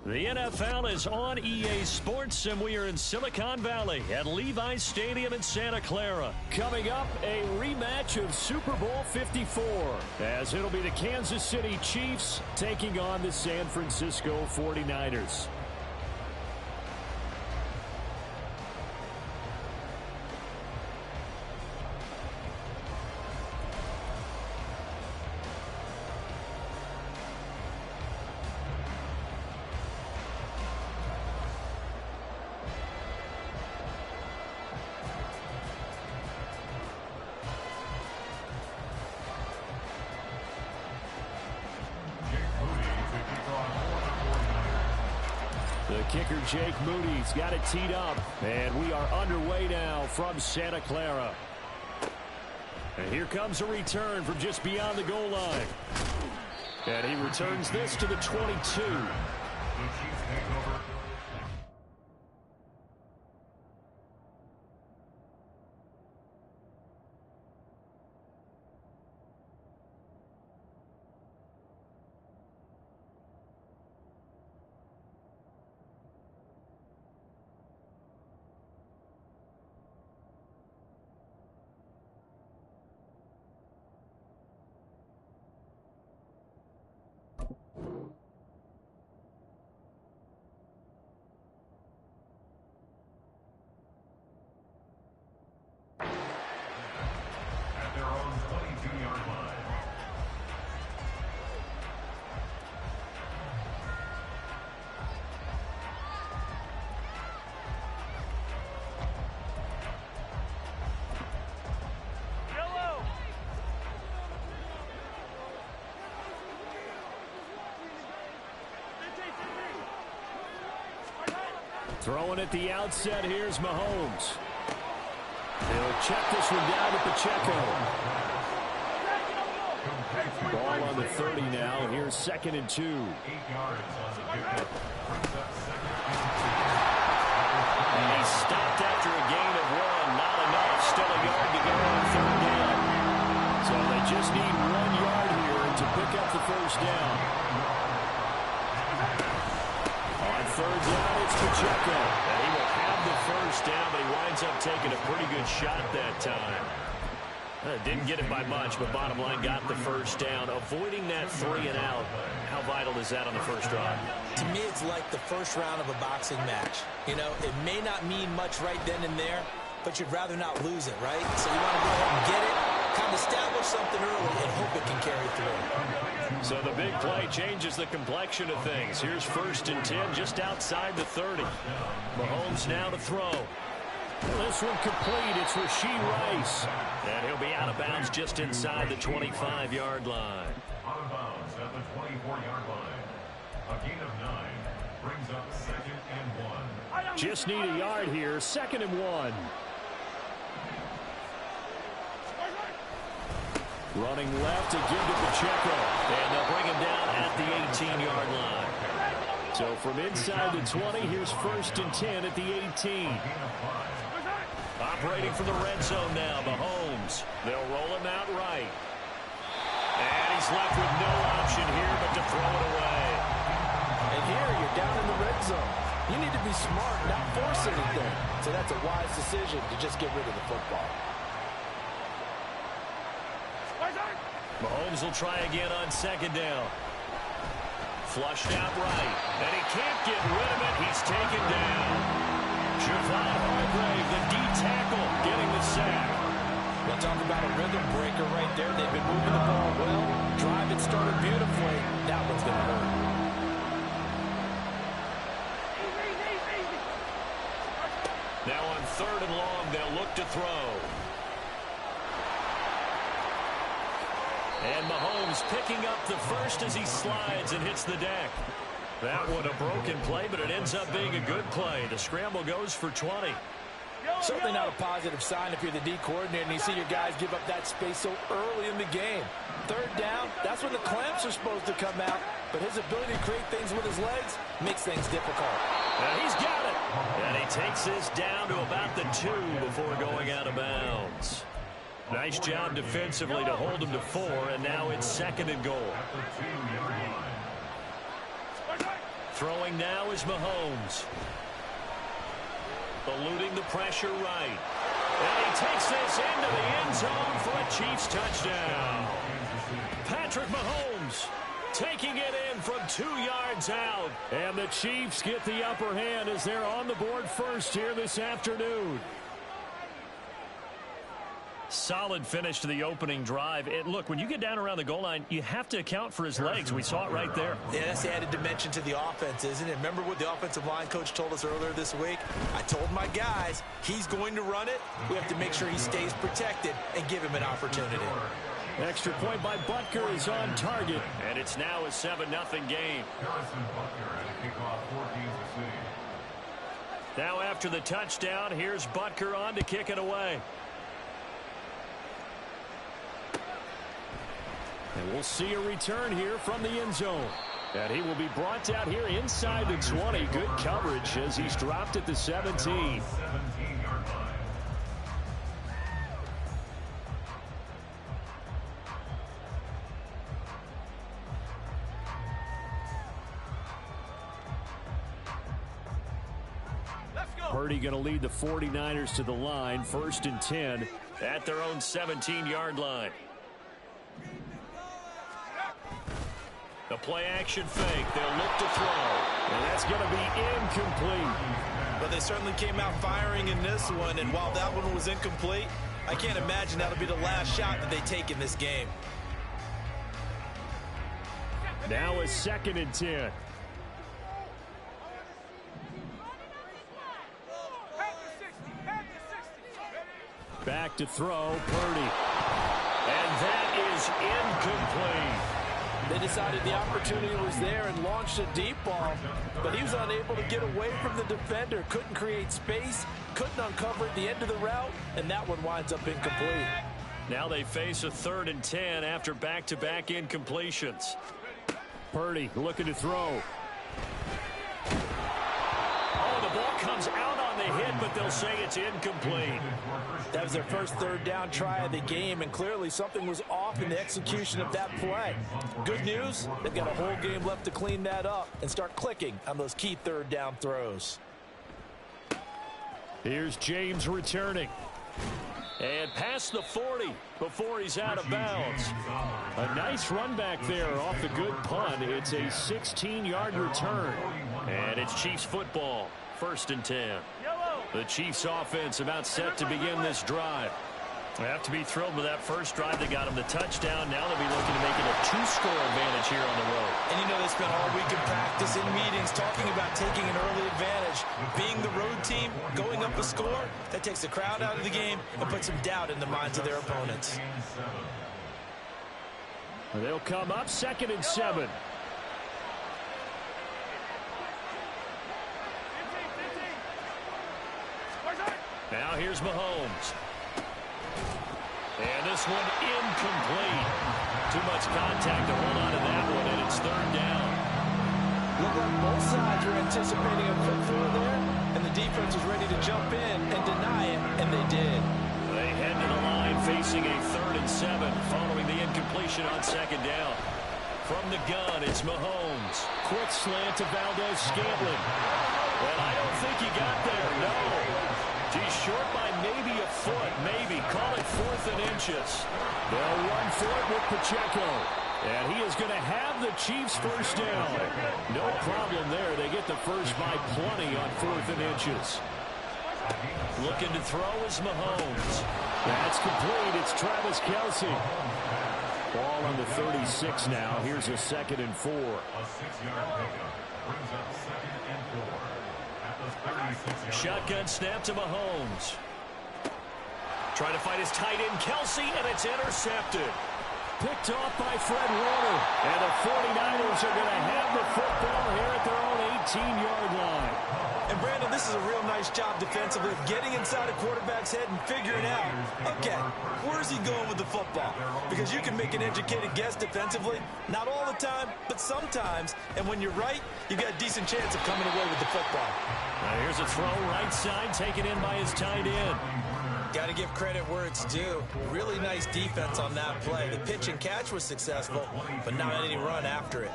The NFL is on EA Sports, and we are in Silicon Valley at Levi's Stadium in Santa Clara. Coming up, a rematch of Super Bowl 54, as it'll be the Kansas City Chiefs taking on the San Francisco 49ers. The kicker, Jake Moody's got it teed up, and we are underway now from Santa Clara. And here comes a return from just beyond the goal line. And he returns this to the 22. Throwing at the outset, here's Mahomes. He'll check this one down to Pacheco. Ball on the 30 now. Here's 2nd and 2. And he's stopped after a gain of 1. Not enough. Still a yard to go on 3rd down. So they just need 1 yard here to pick up the 1st down. On 3rd down, it's Pacheco. And he will have the 1st down, but he winds up taking a pretty good shot that time. Didn't get it by much, but bottom line, got the 1st down. Avoiding that 3 and out. How vital is that on the first drive? To me, it's like the first round of a boxing match. You know, it may not mean much right then and there, but you'd rather not lose it, right? So you want to go ahead and get it, kind of establish something early, and hope it can carry through. So the big play changes the complexion of things. Here's 1st and 10 just outside the 30. Mahomes now to throw. This one complete. It's Rashee Rice. And he'll be out of bounds just inside the 25-yard line. Out of bounds at the 24-yard line. A gain of 9 brings up 2nd and 1. Just need a yard here. 2nd and 1. Running left to give to Pacheco. And they'll bring him down at the 18-yard line. So from inside the 20, here's 1st and 10 at the 18. Operating from the red zone now, Mahomes. They'll roll him out right. And he's left with no option here but to throw it away. And here you're down in the red zone. You need to be smart, not force anything. So that's a wise decision to just get rid of the football. Mahomes will try again on 2nd down. Flushed out right. And he can't get rid of it. He's taken down. Javon Hargrave, the D-tackle, getting the sack. We'll talk about a rhythm breaker right there. They've been moving the ball well. Drive it started beautifully. That one's going to hurt. Now on 3rd and long, they'll look to throw. And Mahomes picking up the 1st as he slides and hits the deck. That one a broken play, but it ends up being a good play. The scramble goes for 20. Certainly not a positive sign if you're the D coordinator and you see your guys give up that space so early in the game. 3rd down, that's when the clamps are supposed to come out, but his ability to create things with his legs makes things difficult. And he's got it. And he takes this down to about the 2 before going out of bounds. Nice job defensively to hold him to 4, and now it's 2nd and goal. Throwing now is Mahomes. Eluding the pressure right. And he takes this into the end zone for a Chiefs touchdown. Patrick Mahomes taking it in from 2 yards out. And the Chiefs get the upper hand as they're on the board first here this afternoon. Solid finish to the opening drive. And look, when you get down around the goal line, you have to account for his legs. We saw it right there. Yeah, that's the added dimension to the offense, isn't it? Remember what the offensive line coach told us earlier this week? I told my guys, he's going to run it. We have to make sure he stays protected and give him an opportunity. Extra point by Butker is on target. And it's now a 7-0 game. Now after the touchdown, here's Butker on to kick it away. And we'll see a return here from the end zone. And he will be brought out here inside the 20. Good coverage as he's dropped at the 17. Purdy going to lead the 49ers to the line. 1st and 10 at their own 17-yard line. The play-action fake. They'll look to throw. And that's going to be incomplete. But they certainly came out firing in this one. And while that one was incomplete, I can't imagine that'll be the last shot that they take in this game. Now a 2nd and 10. Back to throw. Purdy. And that is incomplete. They decided the opportunity was there and launched a deep ball, but he was unable to get away from the defender. Couldn't create space, couldn't uncover at the end of the route, and that one winds up incomplete. Now they face a 3rd and 10 after back-to-back incompletions. Purdy looking to throw. Oh, the ball comes out on the hit, but they'll say it's incomplete. That was their first 3rd down try of the game, and clearly something was off in the execution of that play. Good news, they've got a whole game left to clean that up and start clicking on those key 3rd down throws. Here's James returning. And past the 40 before he's out of bounds. A nice run back there off the good punt. It's a 16-yard return. And it's Chiefs football. 1st and 10. The Chiefs offense about set to begin this drive. They have to be thrilled with that first drive. They got them the touchdown. Now they'll be looking to make it a 2-score advantage here on the road. And you know, they spent all week in practice, in meetings, talking about taking an early advantage. Being the road team, going up a score, that takes the crowd out of the game and puts some doubt in the minds of their opponents. They'll come up 2nd and 7. Now here's Mahomes. And this one incomplete. Too much contact to hold on to that one, and it's 3rd down. Looked like both sides were anticipating a quick throw there, and the defense was ready to jump in and deny it, and they did. They head to the line facing a 3rd and 7 following the incompletion on 2nd down. From the gun, it's Mahomes. Quick slant to Valdez-Scantling. Well, I don't think he got there, no. He's short by maybe a foot, maybe. Call it 4th and inches. They'll run for it with Pacheco. And he is going to have the Chiefs first down. No problem there. They get the first by plenty on 4th and inches. Looking to throw is Mahomes. That's complete. It's Travis Kelce. Ball on the 36 now. Here's a 2nd and 4. A 6-yard pickup brings up 2nd and 4. Shotgun snap to Mahomes. Trying to find his tight end, Kelce, and it's intercepted. Picked off by Fred Warner. And the 49ers are going to have the football here at their own 18-yard line. And Brandon, this is a real nice job defensively of getting inside a quarterback's head and figuring out, okay, where's he going with the football? Because you can make an educated guess defensively, not all the time, but sometimes. And when you're right, you've got a decent chance of coming away with the football. Now here's a throw right side, taken in by his tight end. Got to give credit where it's due. Really nice defense on that play. The pitch and catch was successful, but not any run after it.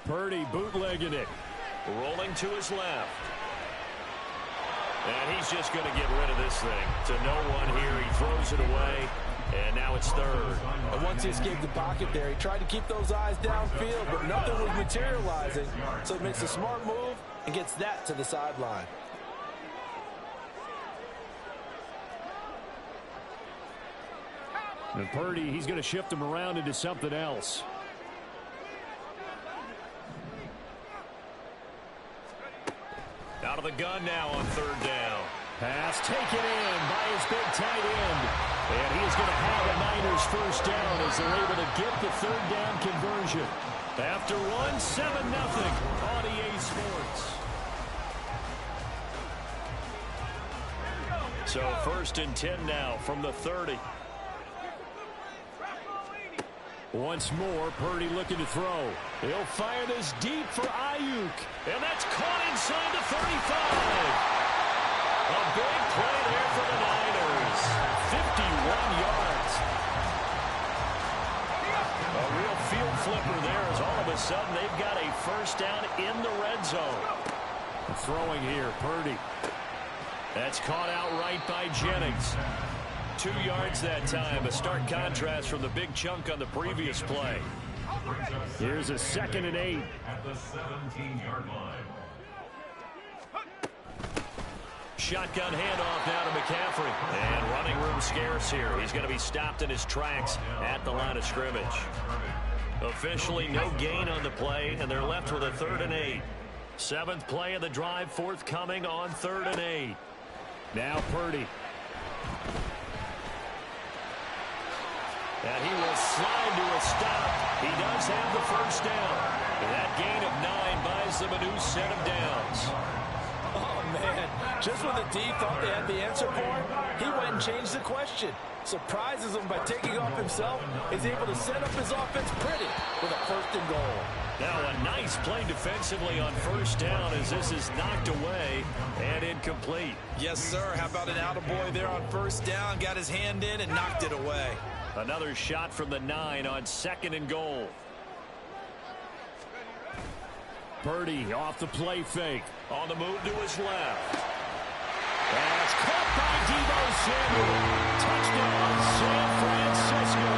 Purdy bootlegging it. Rolling to his left. And he's just going to get rid of this thing. To no one here. He throws it away. And now it's third. And once he escaped the pocket there, he tried to keep those eyes downfield, but nothing was materializing. So he makes a smart move and gets that to the sideline. And Purdy, he's going to shift him around into something else. Out of the gun now on third down. Pass taken in by his big tight end. And he is going to have a Niners first down as they're able to get the third down conversion. After one, 7-0 on EA Sports. So first and 10 now from the 30. Once more, Purdy looking to throw. He'll fire this deep for Ayuk. And that's caught inside the 35. A big play there for the Niners. 51 yards. A real field flipper there as all of a sudden they've got a first down in the red zone. Throwing here, Purdy. That's caught outright by Jennings. 2 yards that time. A stark contrast from the big chunk on the previous play. Here's a 2nd and 8. At the 17-yard line. Shotgun handoff now to McCaffrey. And running room scarce here. He's going to be stopped in his tracks at the line of scrimmage. Officially no gain on the play, and they're left with a 3rd and 8. 7th play of the drive forthcoming on 3rd and 8. Now Purdy. And he will slide to a stop. He does have the first down. And that gain of 9 buys them a new set of downs. Oh, man. Just when the D thought they had the answer for him, he went and changed the question. Surprises him by taking off himself. He's able to set up his offense pretty with a 1st and goal. Now a nice play defensively on first down as this is knocked away and incomplete. Yes, sir. How about an attaboy there on first down? Got his hand in and knocked it away. Another shot from the 9 on 2nd and goal. Purdy off the play fake. On the move to his left. That's caught by Deebo Samuel. Touchdown, San Francisco.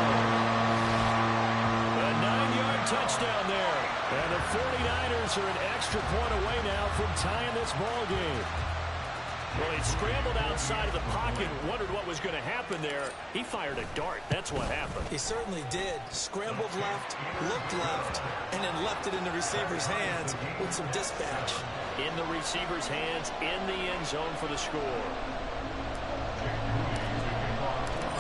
A 9-yard touchdown there. And the 49ers are an extra point away now from tying this ball game. Well, he scrambled outside of the pocket, wondered what was going to happen there. He fired a dart. That's what happened. He certainly did. Scrambled left, looked left, and then left it in the receiver's hands with some dispatch. In the receiver's hands, in the end zone for the score.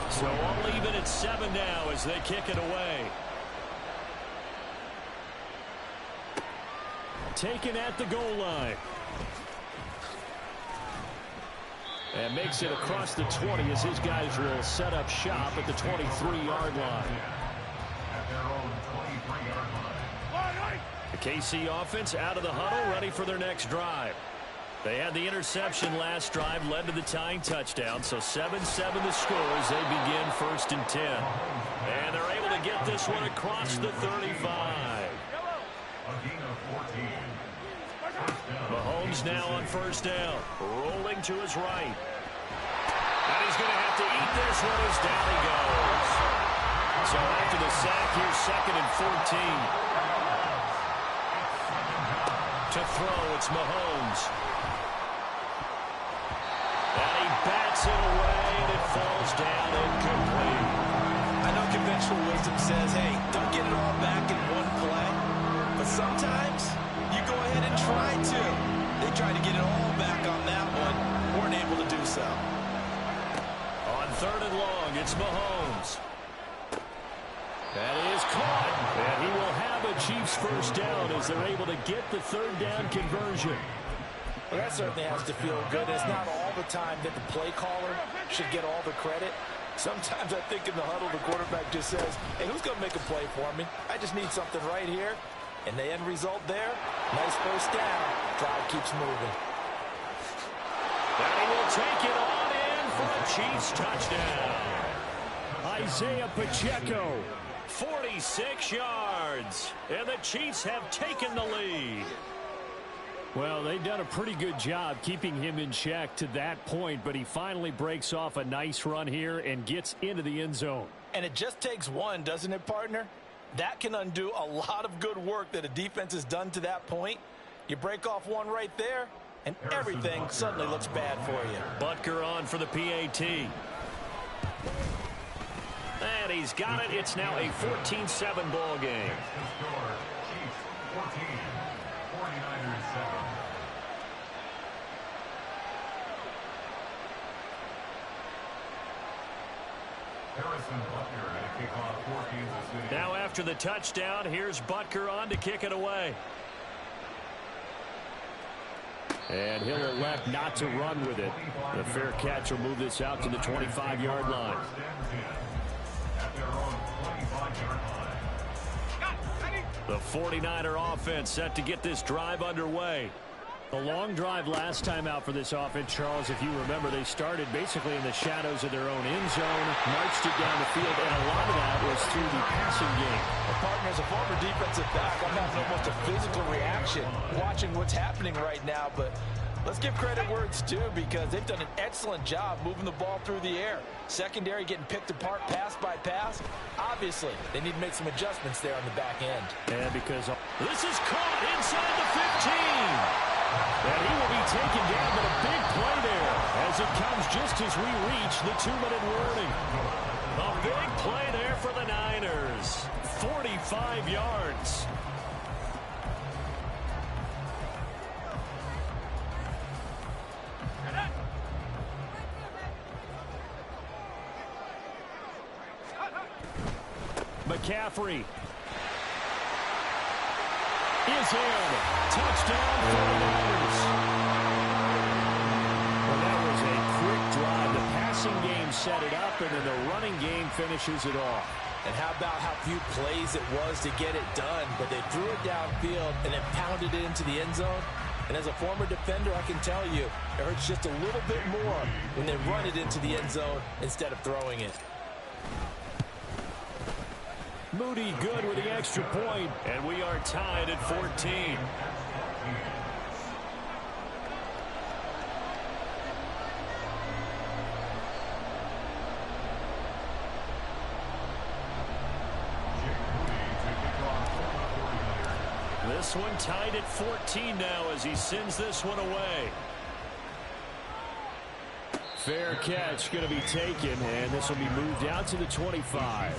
So all even at 7 now as they kick it away. Taken at the goal line. And makes it across the 20 as his guys will set up shop at the 23-yard line. At their own 23-yard line. The KC offense out of the huddle, ready for their next drive. They had the interception last drive, led to the tying touchdown, so 7-7 the score as they begin 1st and 10. And they're able to get this one across the 35. A gain of 14. Mahomes now on first down, rolling to his right. And he's going to have to eat this one as down he goes. So after the sack, here's 2nd and 14. To throw, it's Mahomes. And he bats it away, and it falls down incomplete. I know conventional wisdom says, hey, don't get it all back in one play. But sometimes you go ahead and try to. They tried to get it all back on that one. Weren't able to do so. On 3rd and long, it's Mahomes. That is caught. And he will have a Chiefs first down as they're able to get the 3rd down conversion. Well, that certainly has to feel good. It's not all the time that the play caller should get all the credit. Sometimes I think in the huddle, the quarterback just says, hey, who's going to make a play for me? I just need something right here. And the end result there, nice first down. Drive keeps moving. And he will take it on in for a Chiefs touchdown. Isaiah Pacheco, 46 yards. yards. And the Chiefs have taken the lead. Well, they've done a pretty good job keeping him in check to that point, but he finally breaks off a nice run here and gets into the end zone. And it just takes one, doesn't it, partner? That can undo a lot of good work that a defense has done to that point. You break off one right there, and everything suddenly looks bad for you. Butker on for the PAT. And he's got it. It's now a 14-7 ball game. Chiefs 14, 49ers 7. Now after the touchdown, here's Butker on to kick it away. And he'll elect not to run with it. The fair catch will move this out to the 25-yard line. The 49er offense set to get this drive underway. The long drive last time out for this offense, Charles, if you remember, they started basically in the shadows of their own end zone, marched it down the field, and a lot of that was through the passing game. Well, partner, as a former defensive back, I'm having almost a physical reaction watching what's happening right now, but let's give credit where it's due because they've done an excellent job moving the ball through the air. Secondary getting picked apart pass by pass. Obviously, they need to make some adjustments there on the back end. And because this is caught inside the 15. And he will be taken down, but a big play there as it comes just as we reach the 2-minute warning. A big play there for the Niners. 45 yards. McCaffrey is in. Touchdown 49ers. Well, that was a quick drive. The passing game set it up, and then the running game finishes it off. And how about how few plays it was to get it done, but they threw it downfield and then pounded it into the end zone. And as a former defender, I can tell you, it hurts just a little bit more when they run it into the end zone instead of throwing it. Moody good with the extra point, and we are tied at 14. This one tied at 14 now as he sends this one away. Fair catch going to be taken, and this will be moved out to the 25.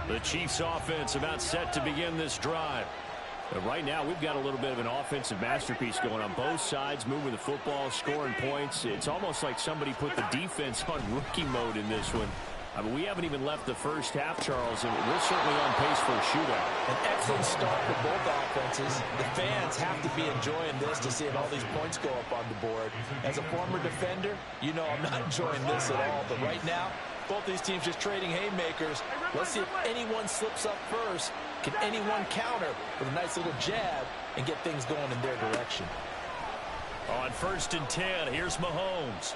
The Chiefs offense about set to begin this drive. But right now we've got a little bit of an offensive masterpiece going on both sides, moving the football, scoring points. It's almost like somebody put the defense on rookie mode in this one. I mean, we haven't even left the first half, Charles, and we're certainly on pace for a shootout. An excellent start for both offenses. The fans have to be enjoying this to see all these points go up on the board. As a former defender, you know I'm not enjoying this at all. But right now, both these teams just trading haymakers. Let's see if anyone slips up first. Can anyone counter with a nice little jab and get things going in their direction? On 1st and 10, here's Mahomes.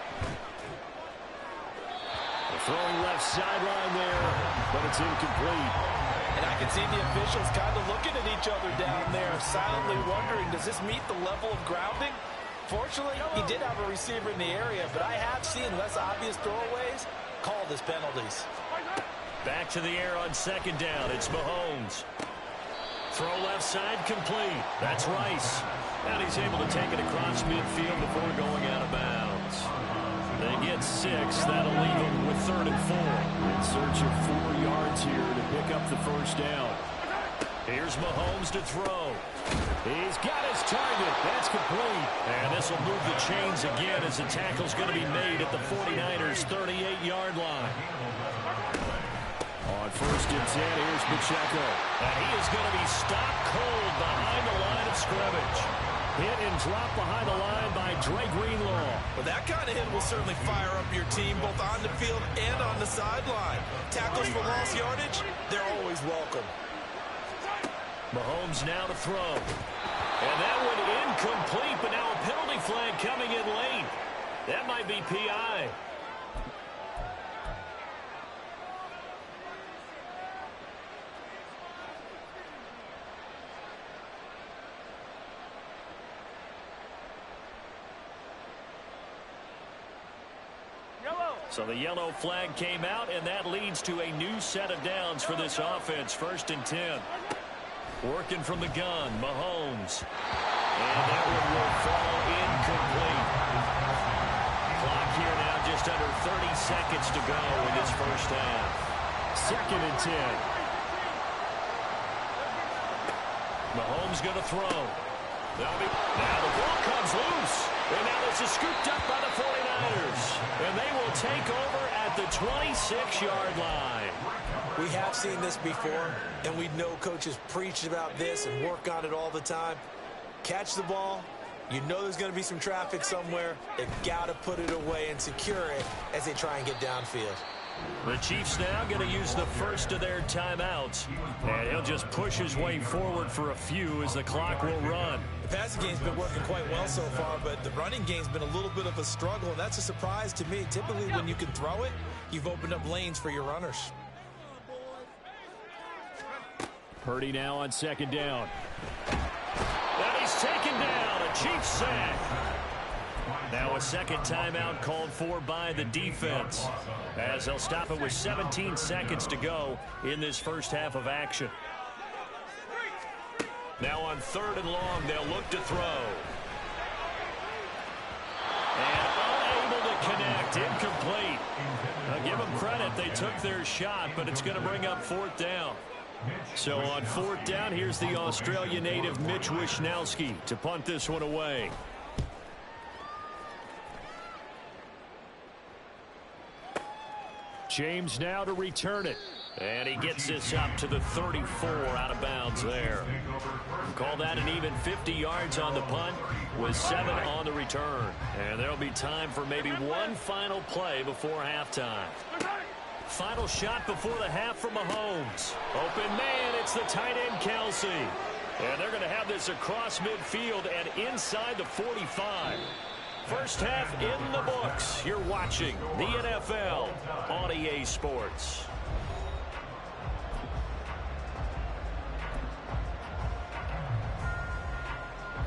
Throwing left sideline there, but it's incomplete. And I can see the officials kind of looking at each other down there, silently wondering, does this meet the level of grounding? Fortunately, he did have a receiver in the area, but I have seen less obvious throwaways called as penalties. Back to the air on 2nd down. It's Mahomes. Throw left side complete. That's Rice. And he's able to take it across midfield before going out of bounds. They get 6. That'll leave them with 3rd and 4. In search of 4 yards here to pick up the first down. Here's Mahomes to throw. He's got his target. That's complete. And this will move the chains again as the tackle's going to be made at the 49ers' 38-yard line. On 1st and 10, here's Pacheco. And he is going to be stopped cold behind the line of scrimmage. Hit and drop behind the line by Dre Greenlaw. Well, that kind of hit will certainly fire up your team both on the field and on the sideline. Tackles for lost yardage, they're always welcome. Mahomes now to throw. And that one incomplete, but now a penalty flag coming in late. That might be PI. So the yellow flag came out, and that leads to a new set of downs for this offense. 1st and 10. Working from the gun, Mahomes. And that one will fall incomplete. Clock here now just under 30 seconds to go in this first half. 2nd and 10. Mahomes going to throw. Now the ball comes loose. And now this is scooped up by the 49ers. And they will take over at the 26-yard line. We have seen this before, and we know coaches preach about this and work on it all the time. Catch the ball. You know there's going to be some traffic somewhere. They've got to put it away and secure it as they try and get downfield. The Chiefs now going to use the first of their timeouts. And he'll just push his way forward for a few as the clock will run. The passing game's been working quite well so far, but the running game's been a little bit of a struggle, and that's a surprise to me. Typically, when you can throw it, you've opened up lanes for your runners. Purdy now on 2nd down. And he's taken down. A Chiefs sack. Now a second timeout called for by the defense, as they'll stop it with 17 seconds to go in this first half of action. Now on 3rd and long, they'll look to throw. And unable to connect. Incomplete. I'll give them credit. They took their shot, but it's going to bring up 4th down. So on 4th down, here's the Australia native Mitch Wishnowsky to punt this one away. James now to return it. And he gets this up to the 34 out of bounds there. Call that an even 50 yards on the punt with 7 on the return. And there'll be time for maybe one final play before halftime. Final shot before the half from Mahomes. Open man, it's the tight end Kelsey. And they're going to have this across midfield and inside the 45. First half in the books. You're watching the NFL on EA Sports.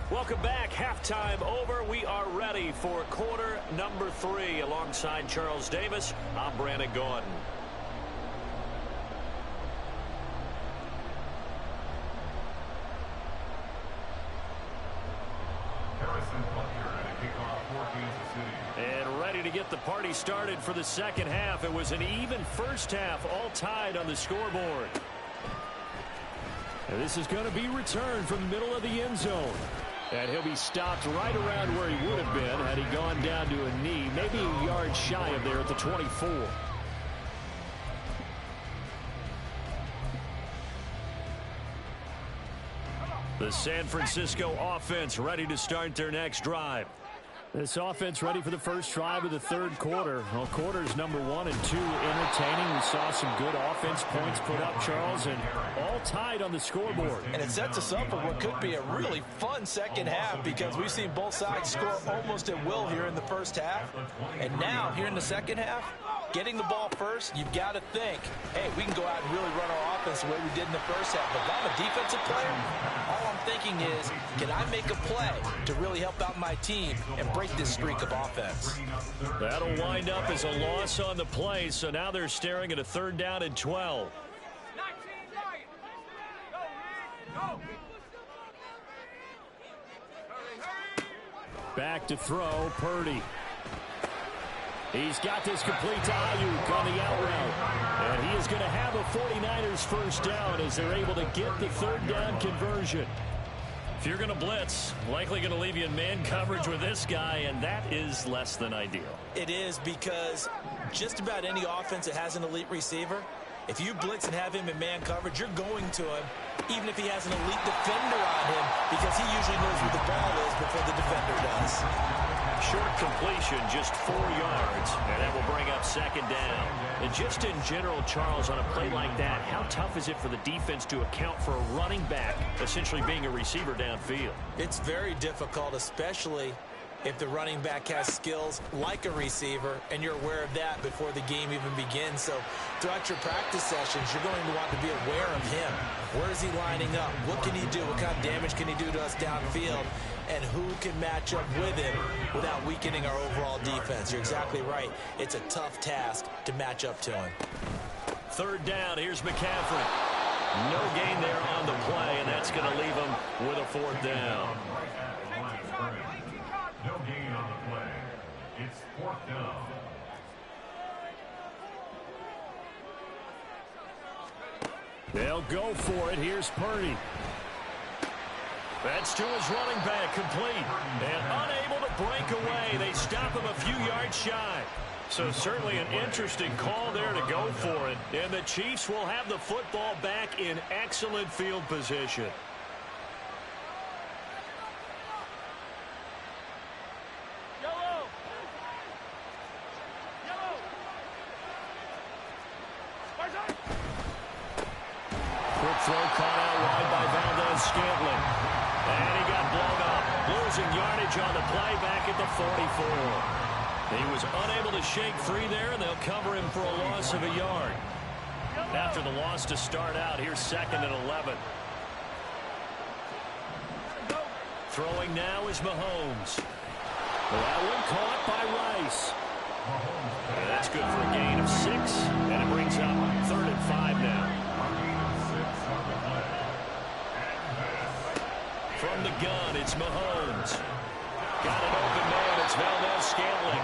Welcome back. Halftime over. We are ready for quarter number 3. Alongside Charles Davis, I'm Brandon Gordon. And ready to get the party started for the second half. It was an even first half, all tied on the scoreboard. And this is going to be returned from the middle of the end zone. And he'll be stopped right around where he would have been had he gone down to a knee, maybe a yard shy of there at the 24. The San Francisco offense ready to start their next drive. This offense ready for the first drive of the 3rd quarter. Well, quarters number 1 and 2 entertaining. We saw some good offense points put up, Charles, and all tied on the scoreboard. And it sets us up for what could be a really fun second half, because we've seen both sides score almost at will here in the first half. And now, here in the second half, getting the ball first, you've got to think, hey, we can go out and really run our offense the way we did in the first half. But if I'm a defensive player, all I'm thinking is, can I make a play to really help out my team and break this streak of offense? That'll wind up as a loss on the play, so now they're staring at a 3rd down and 12. Back to throw, Purdy. He's got this complete to Ayuk on the out route. And he is going to have a 49ers first down as they're able to get the 3rd down conversion. If you're going to blitz, likely going to leave you in man coverage with this guy, and that is less than ideal. It is, because just about any offense that has an elite receiver, if you blitz and have him in man coverage, you're going to him, even if he has an elite defender on him, because he usually knows where the ball is before the defender does. Short completion, just 4 yards, and that will bring up 2nd down. And just in general, Charles, on a play like that, how tough is it for the defense to account for a running back essentially being a receiver downfield? It's very difficult, especially if the running back has skills like a receiver, and you're aware of that before the game even begins. So throughout your practice sessions, you're going to want to be aware of him. Where is he lining up? What can he do? What kind of damage can he do to us downfield? And who can match up with him without weakening our overall defense? You're exactly right. It's a tough task to match up to him. Third down, here's McCaffrey. No gain there on the play, and that's going to leave him with a fourth down. No gain on the play. It's fourth down. They'll go for it. Here's Purdy. That's to his running back, complete. And unable to break away. They stop him a few yards shy. So certainly an interesting call there to go for it. And the Chiefs will have the football back in excellent field position. Quick throw caught out wide by Valdez-Scantling. And he got blown up. Losing yardage on the play back at the 44. He was unable to shake free there, and they'll cover him for a loss of a yard. After the loss to start out, here's 2nd and 11. Throwing now is Mahomes. That one caught by Rice. And that's good for a gain of 6, and it brings up 3rd and 5 now. From the gun, it's Mahomes. Got an open man. It's Valdez-Scantling.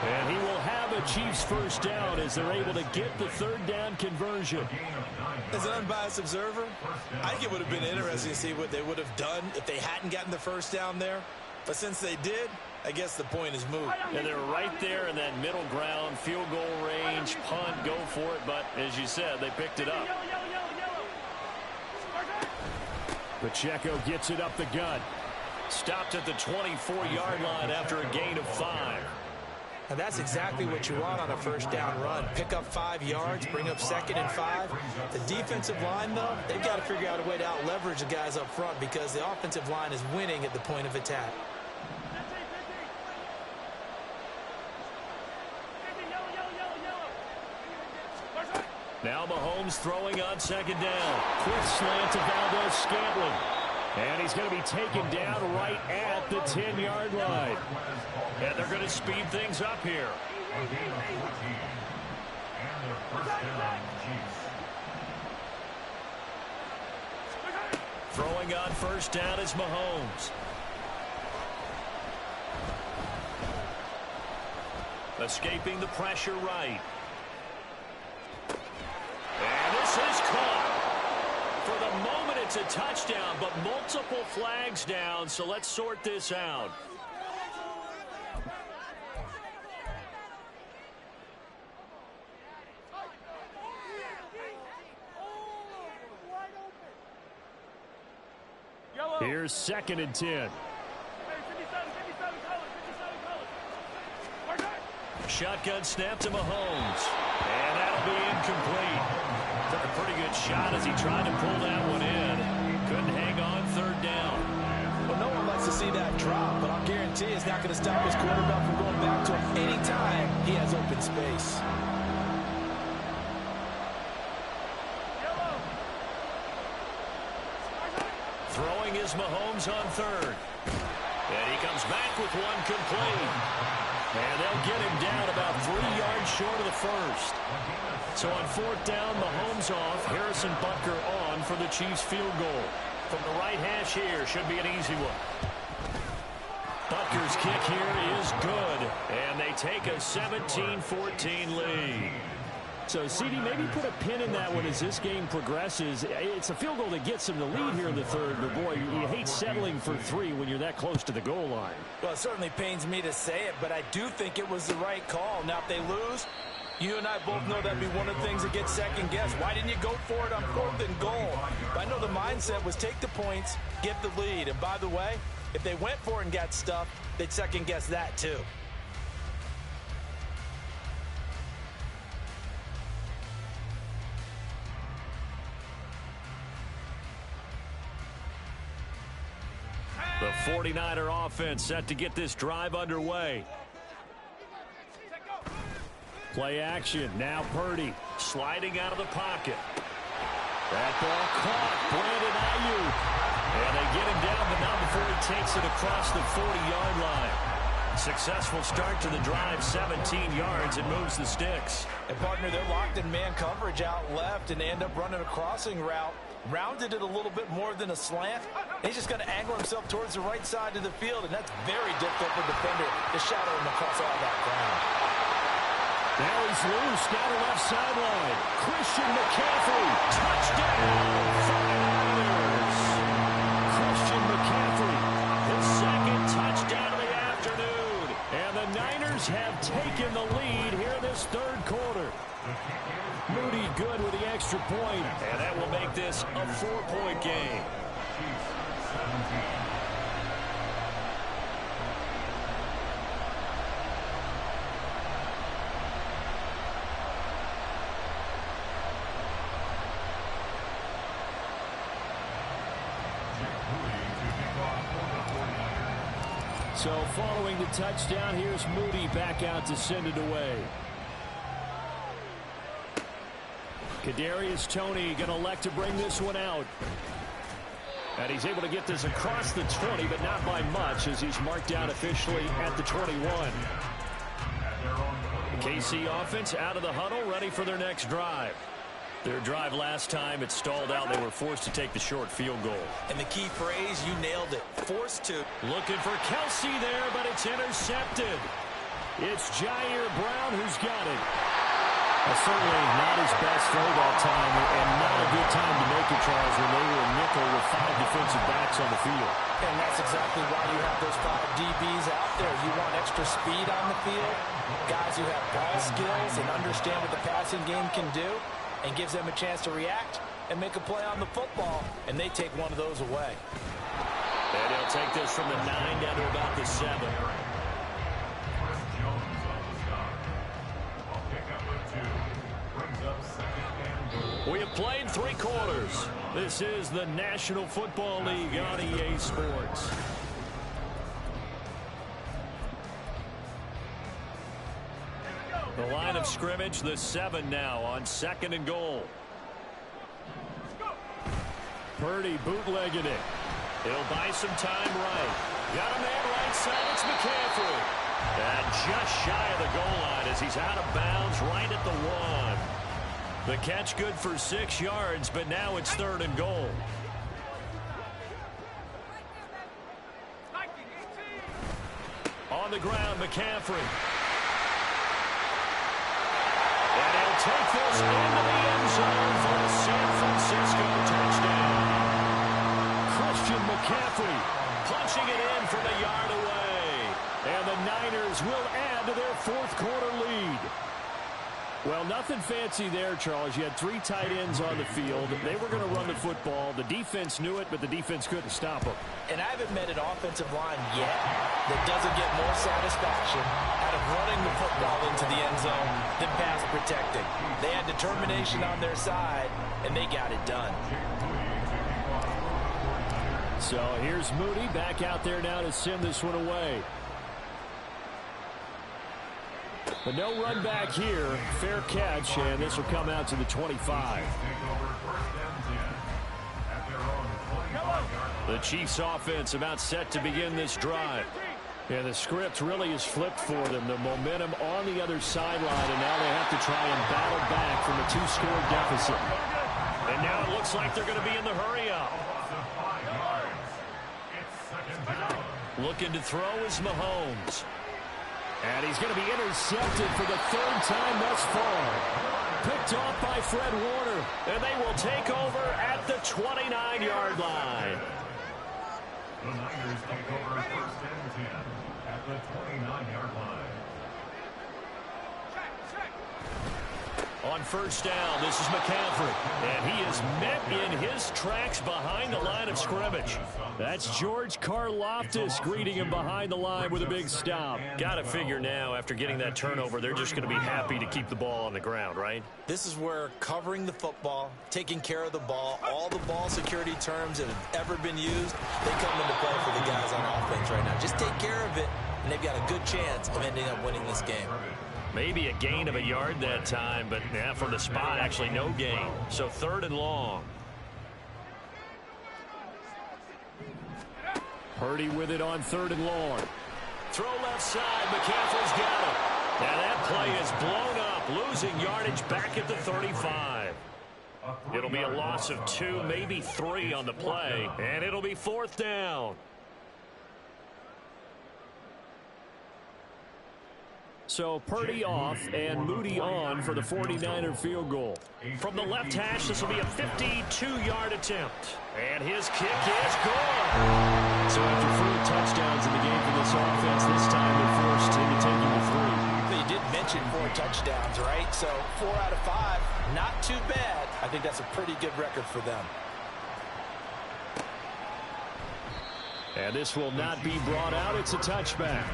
And he will have a Chiefs first down as they're able to get the third down conversion. As an unbiased observer, I think it would have been interesting to see what they would have done if they hadn't gotten the first down there. But since they did, I guess the point is moot. And they're right there in that middle ground, field goal range, punt, go for it. But as you said, they picked it up. Pacheco gets it up the gut. Stopped at the 24-yard line after a gain of 5. And that's exactly what you want on a first down run. Pick up 5 yards, bring up 2nd and 5. The defensive line, though, they've got to figure out a way to out-leverage the guys up front because the offensive line is winning at the point of attack. Now Mahomes throwing on 2nd down. Quick slant to Valdez-Scantling. And he's going to be taken down right at the 10-yard line. And they're going to speed things up here. Throwing on first down is Mahomes. Escaping the pressure right. And this is caught. For the moment, it's a touchdown, but multiple flags down, so let's sort this out. Here's 2nd and 10. Shotgun snap to Mahomes. And that'll be incomplete. Took a pretty good shot as he tried to pull that one in. Couldn't hang on 3rd down. Well, no one likes to see that drop, but I'll guarantee it's not going to stop his quarterback from going back to him anytime he has open space. Throwing is Mahomes on 3rd. And he comes back with one complete. And they'll get him down about 3 yards short of the first. So on 4th down, Mahomes off. Harrison Butker on for the Chiefs field goal. From the right hash here, should be an easy one. Butker's kick here is good. And they take a 17-14 lead. So, CD, maybe put a pin in that one as this game progresses. It's a field goal that gets them the lead here in the 3rd, but boy, you hate settling for 3 when you're that close to the goal line. Well, it certainly pains me to say it, but I do think it was the right call. Now, if they lose, you and I both know that'd be one of the things that gets second-guessed. Why didn't you go for it on 4th and goal? But I know the mindset was take the points, get the lead. And by the way, if they went for it and got stuffed, they'd second-guess that too. The 49er offense set to get this drive underway. Play action. Now Purdy sliding out of the pocket. That ball caught. Brandon Ayuk. And they get him down, but not before he takes it across the 40-yard line. Successful start to the drive, 17 yards, and moves the sticks. And partner, they're locked in man coverage out left, and they end up running a crossing route. Rounded it a little bit more than a slant. He's just going to angle himself towards the right side of the field, and that's very difficult for a defender to shadow him across all that ground. Now he's loose down the left sideline. Christian McCaffrey, touchdown, 49ers. Christian McCaffrey, his second touchdown of the afternoon. And the Niners have taken the lead here in this third quarter. Moody good with the extra point, and that will make this a 4-point game. So following the touchdown, here's Moody back out to send it away. Kadarius Toney going to elect to bring this one out. And he's able to get this across the 20, but not by much, as he's marked out officially at the 21. The KC offense out of the huddle, ready for their next drive. Their drive last time, it stalled out. They were forced to take the short field goal. And the key phrase, you nailed it. Forced to. Looking for Kelsey there, but it's intercepted. It's Jair Brown who's got it. Certainly not his best throw that time, and not a good time to make it, Charles, when they were in nickel with 5 defensive backs on the field. And that's exactly why you have those 5 DBs out there. You want extra speed on the field, guys who have ball skills and understand what the passing game can do, and gives them a chance to react and make a play on the football, and they take one of those away. And he'll take this from the 9 down to about the 7. We have played 3 quarters. This is the National Football League on EA Sports. The line of scrimmage, the 7 now on 2nd and goal. Purdy bootlegging it. He'll buy some time right. Got a man right side, it's McCaffrey. And just shy of the goal line as he's out of bounds right at the 1. The catch good for 6 yards, but now it's 3rd and goal. On the ground, McCaffrey. And he'll take this into the end zone for a San Francisco touchdown. Christian McCaffrey punching it in from a yard away. And the Niners will add to their 4th quarter lead. Well, nothing fancy there, Charles. You had 3 tight ends on the field. They were going to run the football. The defense knew it, but the defense couldn't stop them. And I haven't met an offensive line yet that doesn't get more satisfaction out of running the football into the end zone than pass protecting. They had determination on their side, and they got it done. So here's Moody back out there now to send this one away. But no run back here. Fair catch, and this will come out to the 25. The Chiefs offense about set to begin this drive. And the script really is flipped for them. The momentum on the other sideline, and now they have to try and battle back from a 2-score deficit. And now it looks like they're going to be in the hurry-up. Looking to throw is Mahomes. And he's going to be intercepted for the 3rd time thus far. Picked off by Fred Warner. And they will take over at the 29-yard line. The Niners take over 1st and 10 at the 29-yard line. On first down, this is McCaffrey. And he is met in his tracks behind the line of scrimmage. That's George Karlaftis greeting him behind the line with a big stop. Got to figure now, after getting that turnover, they're just going to be happy to keep the ball on the ground, right? This is where covering the football, taking care of the ball, all the ball security terms that have ever been used, they come into play for the guys on offense right now. Just take care of it, and they've got a good chance of ending up winning this game. Maybe a gain of a yard that time, but yeah, from the spot, actually no gain. So 3rd and long. Purdy with it on 3rd and long. Throw left side. McCaffrey's got it. Now that play is blown up, losing yardage back at the 35. It'll be a loss of 2, maybe 3 on the play, and it'll be 4th down. So Purdy off and Moody on for the 49er field goal. From the left hash, this will be a 52-yard attempt. And his kick is good. So after 4 touchdowns in the game for this offense, this time they're forced into taking the 3. You did mention 4 touchdowns, right? So 4 out of 5, not too bad. I think that's a pretty good record for them. And this will not be brought out. It's a touchback.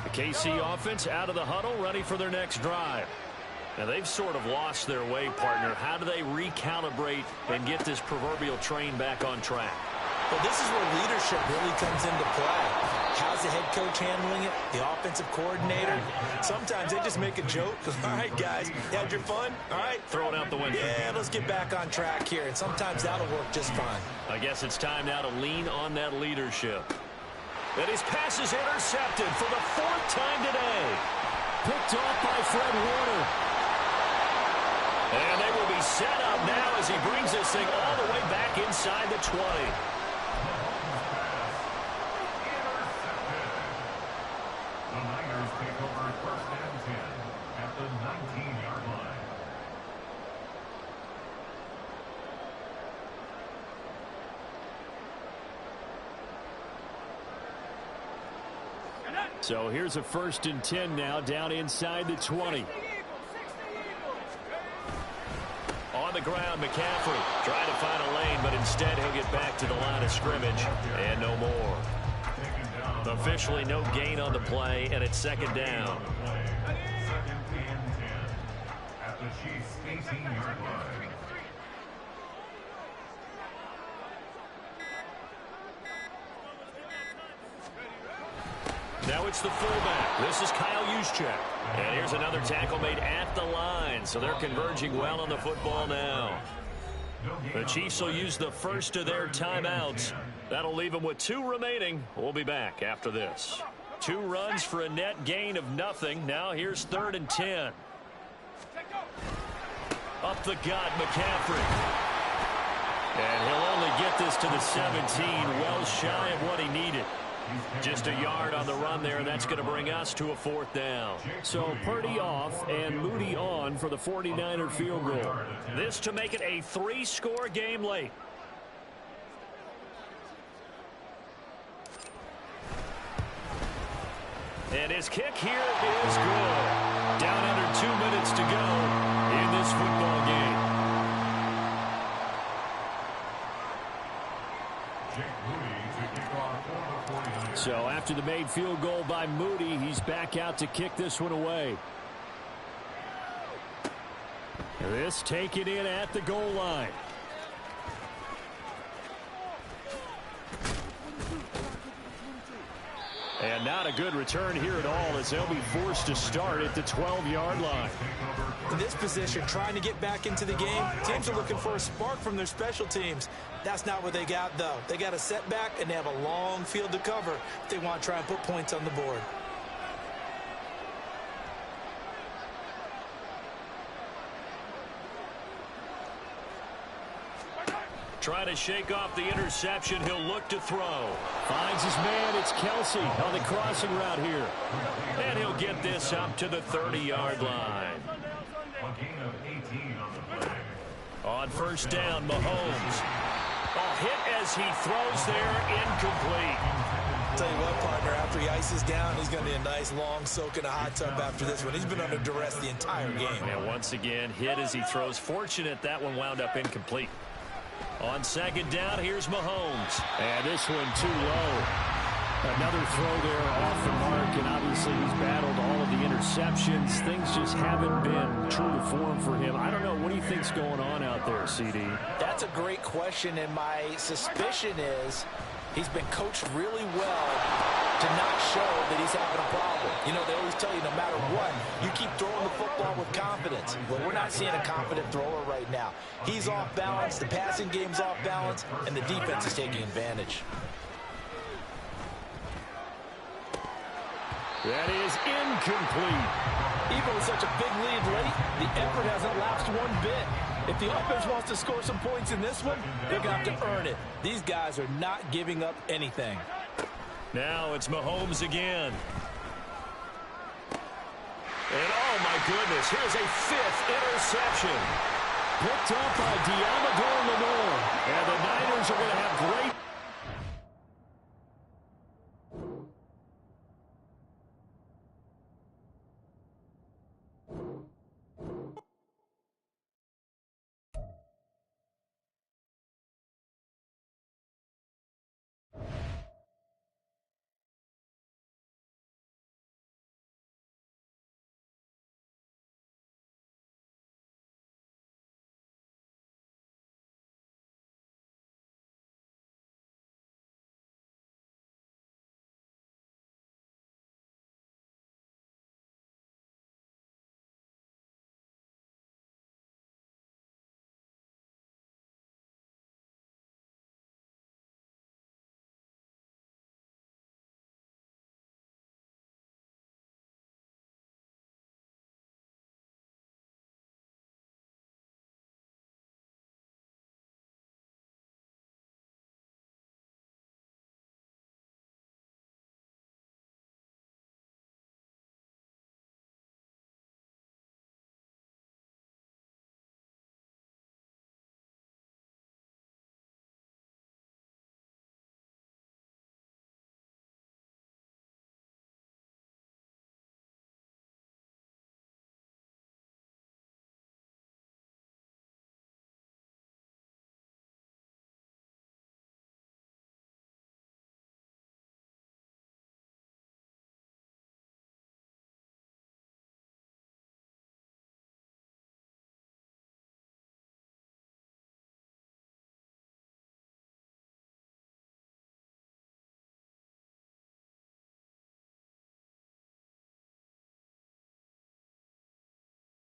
The KC offense out of the huddle, ready for their next drive. Now, they've sort of lost their way, partner. How do they recalibrate and get this proverbial train back on track? Well, this is where leadership really comes into play. How's the head coach handling it? The offensive coordinator? Sometimes they just make a joke. All right, guys, you had your fun? All right. Throw it out the window. Yeah, let's get back on track here. And sometimes that'll work just fine. I guess it's time now to lean on that leadership. And his pass is intercepted for the 4th time today. Picked off by Fred Warner. And they will be set up now as he brings this thing all the way back inside the 20. The Niners take over 1st and 10 at the 19-yard line. So here's a 1st and 10 now, down inside the 20. On the ground, McCaffrey trying to find a lane, but instead he'll get back to the line of scrimmage, and no more. Officially no gain on the play, and it's 2nd down. 2nd and 10 at the Chiefs' 18-yard line. Now it's the fullback. This is Kyle Juszczyk. And here's another tackle made at the line. So they're converging well on the football now. The Chiefs will use the first of their timeouts. That'll leave them with 2 remaining. We'll be back after this. 2 runs for a net gain of nothing. Now here's 3rd and 10. Up the gut, McCaffrey. And he'll only get this to the 17, well shy of what he needed. Just a yard on the run there, and that's going to bring us to a 4th down. So Purdy off and Moody on for the 49er field goal. This to make it a 3-score game late. And his kick here is good. Down under 2 minutes to go in this football game. So after the made field goal by Moody, he's back out to kick this one away. This taken in at the goal line. And not a good return here at all, as they'll be forced to start at the 12-yard line. In this position, trying to get back into the game, teams are looking for a spark from their special teams. That's not what they got, though. They got a setback, and they have a long field to cover if they want to try and put points on the board. Trying to shake off the interception. He'll look to throw. Finds his man. It's Kelsey on the crossing route here. And he'll get this up to the 30-yard line. A gain of 18 on the play. On first down, Mahomes. A hit as he throws there, incomplete. Tell you what, partner, after he ices down, he's going to be a nice, long soak in a hot tub after this one. He's been under duress the entire game. And once again, hit as he throws. Fortunate that one wound up incomplete. On second down, here's Mahomes. And this one too low. Another throw there off the mark, and obviously he's battled all of the interceptions. Things just haven't been true to form for him. I don't know. What do you think's going on out there, CD? That's a great question, and my suspicion is he's been coached really well to not show that he's having a problem. You know, they always tell you no matter what, you keep throwing the football with confidence. Well, we're not seeing a confident thrower right now. He's off balance, the passing game's off balance, and the defense is taking advantage. That is incomplete. Even with such a big lead late, the effort hasn't lapsed one bit. If the offense wants to score some points in this one, they're going to have to earn it. These guys are not giving up anything. Now it's Mahomes again. And oh my goodness, here's a fifth interception. Picked up by Diamador Lenore. And the Niners are going to have great